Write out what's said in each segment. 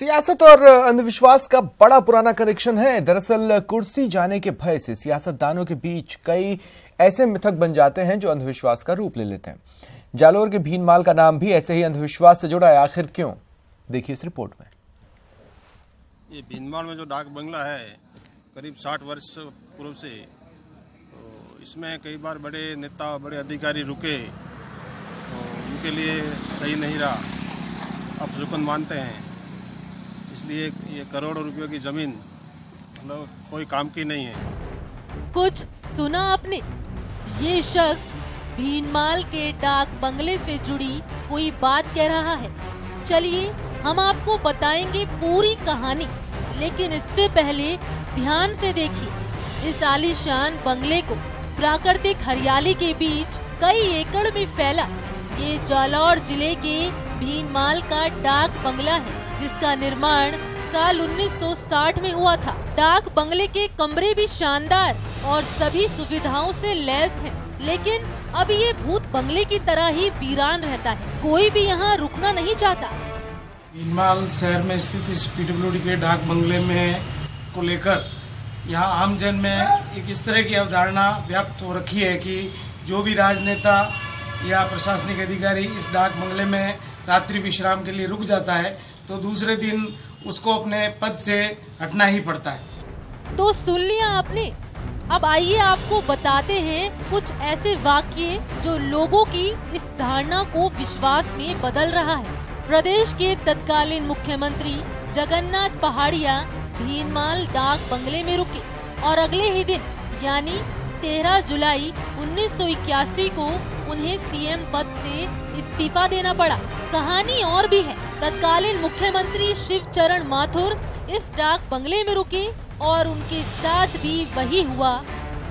सियासत और अंधविश्वास का बड़ा पुराना कनेक्शन है। दरअसल कुर्सी जाने के भय से सियासतदानों के बीच कई ऐसे मिथक बन जाते हैं जो अंधविश्वास का रूप ले लेते हैं। जालोर के भीनमाल का नाम भी ऐसे ही अंधविश्वास से जुड़ा है। आखिर क्यों, देखिए इस रिपोर्ट में। ये भीनमाल में जो डाक बंगला है करीब 60 वर्ष पूर्व से, तो इसमें कई बार बड़े नेता बड़े अधिकारी रुके, तो उनके लिए सही नहीं रहा, अब रुकन मानते हैं, इसलिए ये करोड़ों रुपयों की जमीन मतलब कोई काम की नहीं है। कुछ सुना आपने? ये शख्स भीनमाल के डाक बंगले से जुड़ी कोई बात कह रहा है। चलिए हम आपको बताएंगे पूरी कहानी, लेकिन इससे पहले ध्यान से देखिए इस आलीशान बंगले को। प्राकृतिक हरियाली के बीच कई एकड़ में फैला ये जालौर जिले के भीनमाल का डाक बंगला है, जिसका निर्माण साल 1960 में हुआ था। डाक बंगले के कमरे भी शानदार और सभी सुविधाओं से लैस हैं, लेकिन अब ये भूत बंगले की तरह ही वीरान रहता है। कोई भी यहाँ रुकना नहीं चाहता। भीनमाल शहर में स्थित इस पीडब्ल्यूडी के डाक बंगले में को लेकर यहाँ आमजन में एक इस तरह की अवधारणा व्याप्त हो रखी है कि जो भी राजनेता या प्रशासनिक अधिकारी इस डाक बंगले में रात्रि विश्राम के लिए रुक जाता है तो दूसरे दिन उसको अपने पद से हटना ही पड़ता है। तो सुन लिया आपने। अब आइए आपको बताते हैं कुछ ऐसे वाक्य जो लोगों की इस धारणा को विश्वास में बदल रहा है। प्रदेश के तत्कालीन मुख्यमंत्री जगन्नाथ पहाड़िया भीनमाल डाक बंगले में रुके और अगले ही दिन यानी 13 जुलाई 1981 को उन्हें सीएम पद से इस्तीफा देना पड़ा। कहानी और भी है। तत्कालीन मुख्यमंत्री शिवचरण माथुर इस डाक बंगले में रुके और उनके साथ भी वही हुआ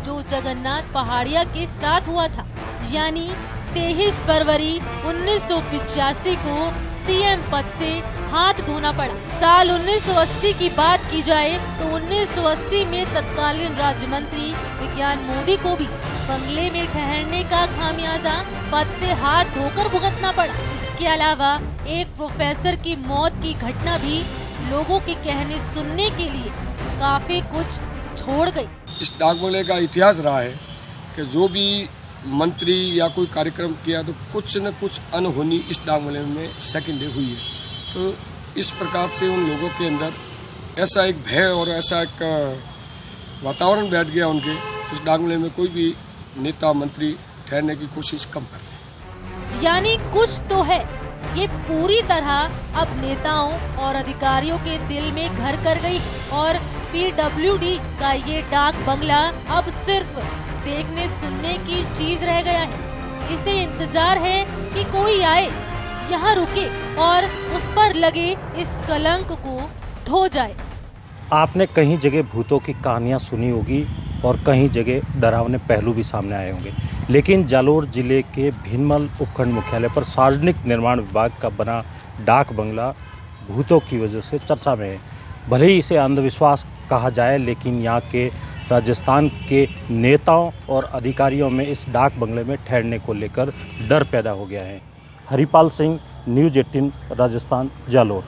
जो जगन्नाथ पहाड़िया के साथ हुआ था, यानी 23 फरवरी 1985 को सीएम पद से हाथ धोना पड़ा। साल 1980 की बात की जाए तो 1980 में तत्कालीन राज्य मंत्री विज्ञान मोदी को भी बंगले में ठहरने का खामियाजा पद से हाथ धोकर भुगतना पड़ा। इसके अलावा एक प्रोफेसर की मौत की घटना भी लोगों के कहने सुनने के लिए काफी कुछ छोड़ गई। इस डाक बंगले का इतिहास रहा है कि जो भी मंत्री या कोई कार्यक्रम किया तो कुछ न कुछ अनहोनी इस डाक बंगले में सेकंड डे हुई है। तो इस प्रकार से उन लोगों के अंदर ऐसा एक भय और ऐसा एक वातावरण बैठ गया उनके, इस डाक बंगले में कोई भी नेता मंत्री ठहरने की कोशिश कम करते हैं। यानी कुछ तो है, ये पूरी तरह अब नेताओं और अधिकारियों के दिल में घर कर गई और पीडब्ल्यूडी का ये डाक बंगला अब सिर्फ देखने सुनने की चीज रह गया है। इसे इंतजार है कि कोई आए, यहाँ रुके और उस पर लगे इस कलंक को धो जाए। आपने कहीं जगह भूतों की कहानियाँ सुनी होगी और कहीं जगह डरावने पहलू भी सामने आए होंगे, लेकिन जालोर जिले के भीनमाल उपखंड मुख्यालय पर सार्वजनिक निर्माण विभाग का बना डाक बंगला भूतों की वजह से चर्चा में है। भले ही इसे अंधविश्वास कहा जाए, लेकिन यहाँ के राजस्थान के नेताओं और अधिकारियों में इस डाक बंगले में ठहरने को लेकर डर पैदा हो गया है। हरिपाल सिंह, न्यूज़ 18 राजस्थान, जालोर।